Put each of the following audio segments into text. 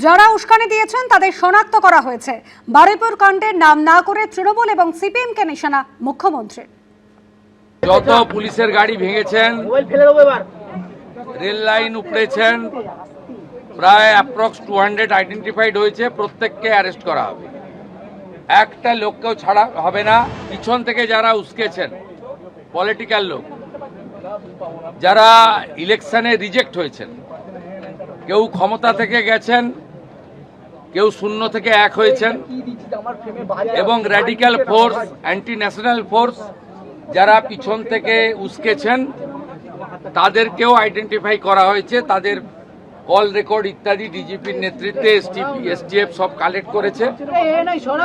যারা উস্কানি দিয়েছেন তাদের শনাক্ত করা হয়েছে। বারুইপুর কাণ্ডের নাম না করে তৃণমূল এবং সিপিএমকে নিশানা মুখ্যমন্ত্রী। যত পুলিশের গাড়ি ভেঙেছেন, রেল লাইন উপড়েছেন, প্রায় অ্যাপ্রক্স 200 আইডেন্টিফাইড হয়েছে। প্রত্যেককে অ্যারেস্ট করা হবে, একটা লোককেও ছাড়া হবে না। পিছন থেকে যারা উস্কেছেন, পলিটিক্যাল লোক যারা ইলেকশনে রিজেক্ট হয়েছেন, কেউ ক্ষমতা থেকে গেছেন, কেউ শূন্য থেকে এক হয়েছেন, এবং radical force, anti national force যারা পিছন থেকে উস্কেছেন, তাদেরকেও আইডেন্টিফাই করা হয়েছে। তাদের কল রেকর্ড ইত্যাদি ডিজিপির নেতৃত্বে এসটিএফ সব কালেক্ট করেছে।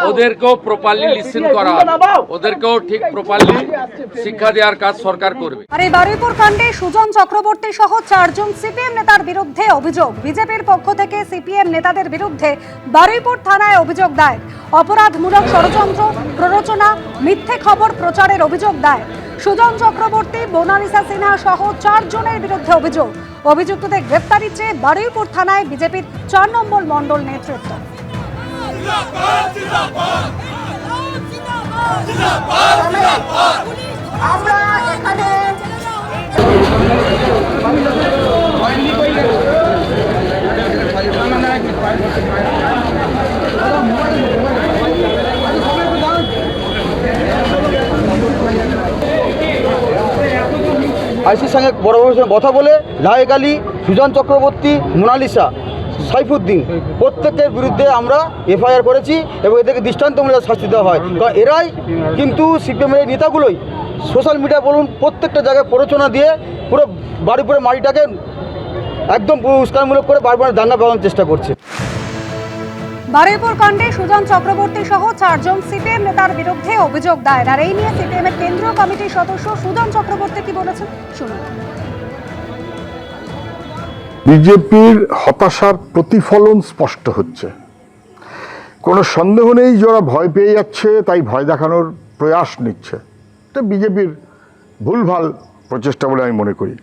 ওদেরকেও প্রপারলি লিসেন করা হবে, ওদেরকেও ঠিক প্রপারলি শিক্ষা দেওয়ার কাজ সরকার করবে। আর এই বারুইপুর কাণ্ডে সুজন চক্রবর্তী সহ 4 জন সিপিএম নেতার বিরুদ্ধে অভিযোগ। বিজেপির পক্ষ থেকে সিপিএম নেতাদের বিরুদ্ধে বারুইপুর থানায় অভিযোগ দায়ের। অপরাধমূলক ষড়যন্ত্র, প্ররোচনা, মিথ্যে খবর প্রচারের অভিযোগ দায়ের। সুজন চক্রবর্তী, মোনালিসা সিনহা সহ 4 জনের বিরুদ্ধে অভিযোগ। অভিযুক্তদের গ্রেফতারি চেয়ে বারুইপুর থানায় বিজেপির 4 নম্বর মণ্ডল নেতৃত্ব। আইসির সঙ্গে বড় সঙ্গে কথা বলে রাহেক আলী, সুজন চক্রবর্তী, মোনালিসা, সাইফুদ্দিন প্রত্যেকের বিরুদ্ধে আমরা এফআইআর করেছি এবং এদেরকে দৃষ্টান্তমূলক শাস্তি দেওয়া হয়। কারণ এরাই কিন্তু সিপিএমের নেতাগুলোই সোশ্যাল মিডিয়া বলুন প্রত্যেকটা জায়গায় প্ররোচনা দিয়ে পুরো বারুইপুরের মাটিটাকে একদম উস্কানিমূলক করে বারবার দাঙ্গা বাঁধানোর চেষ্টা করছে। বারুইপুর কাণ্ডে সুজন চক্রবর্তী সহ 4 জন সিপিএম নেতার বিরুদ্ধে অভিযোগ দায়ের। আর এই নিয়ে সিপিএম এর কেন্দ্রীয় কমিটির সদস্য সুজন চক্রবর্তী কি বলেছেন শুনুন। বিজেপির হতাশার প্রতিফলন স্পষ্ট হচ্ছে। কোনো সন্দেহ নেই যারা ভয় পেয়ে যাচ্ছে, তাই ভয় দেখানোর প্রয়াস নিচ্ছে। এটা বিজেপির ভুলভাল প্রচেষ্টা বলে আমি মনে করি।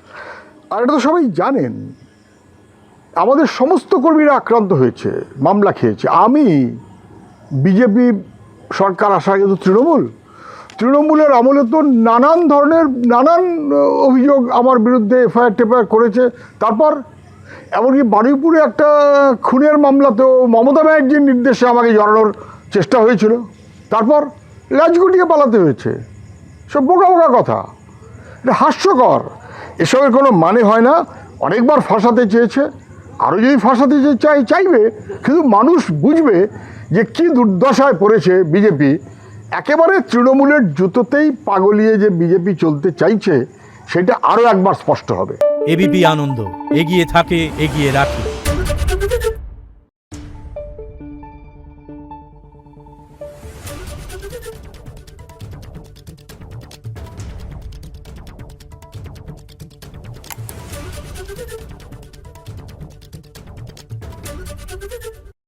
আর এটা তো সবাই জানেন, আমাদের সমস্ত কর্মীরা আক্রান্ত হয়েছে, মামলা খেয়েছে। আমি বিজেপি সরকার আসার আগে তো তৃণমূলের আমলে তো নানান অভিযোগ আমার বিরুদ্ধে এফআইআর টেফআইআর করেছে। তারপর এমনকি বারুইপুরে একটা খুনের মামলাতেও মমতা ব্যানার্জির নির্দেশে আমাকে জড়ানোর চেষ্টা হয়েছিল। তারপর ল্যাজ গুটিয়ে পালাতে হয়েছে। সব বোকা কথা, এটা হাস্যকর। এসবের কোনো মানে হয় না। অনেকবার ফাঁসাতে চেয়েছে, আরও যদি ফাঁসাতে চাইবে, কিন্তু মানুষ বুঝবে যে কী দুর্দশায় পড়েছে বিজেপি। একেবারে তৃণমূলের জুতোতেই পাগলিয়ে যে বিজেপি চলতে চাইছে, সেটা আরও একবার স্পষ্ট হবে। এবিপি আনন্দ, এগিয়ে থাকে, এগিয়ে রাখে।